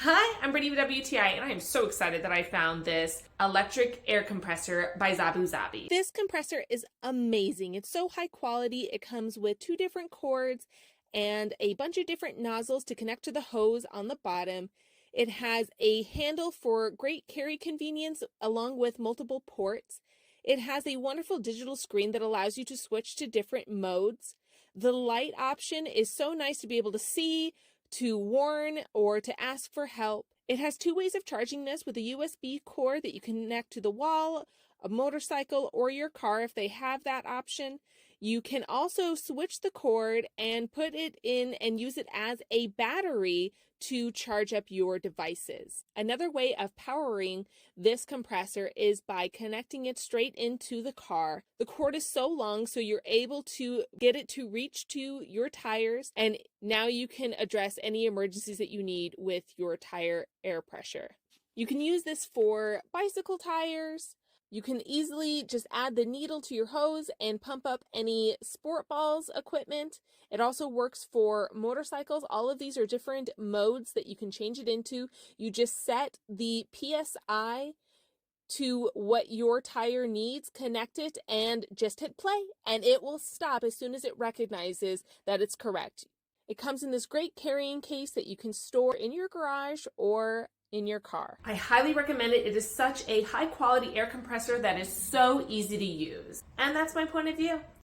Hi, I'm Brittany with WTI, and I am so excited that I found this electric air compressor by Zabuzabi. This compressor is amazing. It's so high quality. It comes with two different cords and a bunch of different nozzles to connect to the hose on the bottom. It has a handle for great carry convenience along with multiple ports. It has a wonderful digital screen that allows you to switch to different modes. The light option is so nice to be able to see, to warn, or to ask for help. It has two ways of charging this with a USB cord that you can connect to the wall, a motorcycle, or your car if they have that option. You can also switch the cord and put it in and use it as a battery to charge up your devices. Another way of powering this compressor is by connecting it straight into the car. The cord is so long so you're able to get it to reach to your tires, and now you can address any emergencies that you need with your tire air pressure. You can use this for bicycle tires. You can easily just add the needle to your hose and pump up any sport balls equipment. It also works for motorcycles. All of these are different modes that you can change it into. You just set the PSI to what your tire needs, connect it, and just hit play, and it will stop as soon as it recognizes that it's correct. It comes in this great carrying case that you can store in your garage or in your car. I highly recommend it. It is such a high quality air compressor that is so easy to use. And that's my point of view.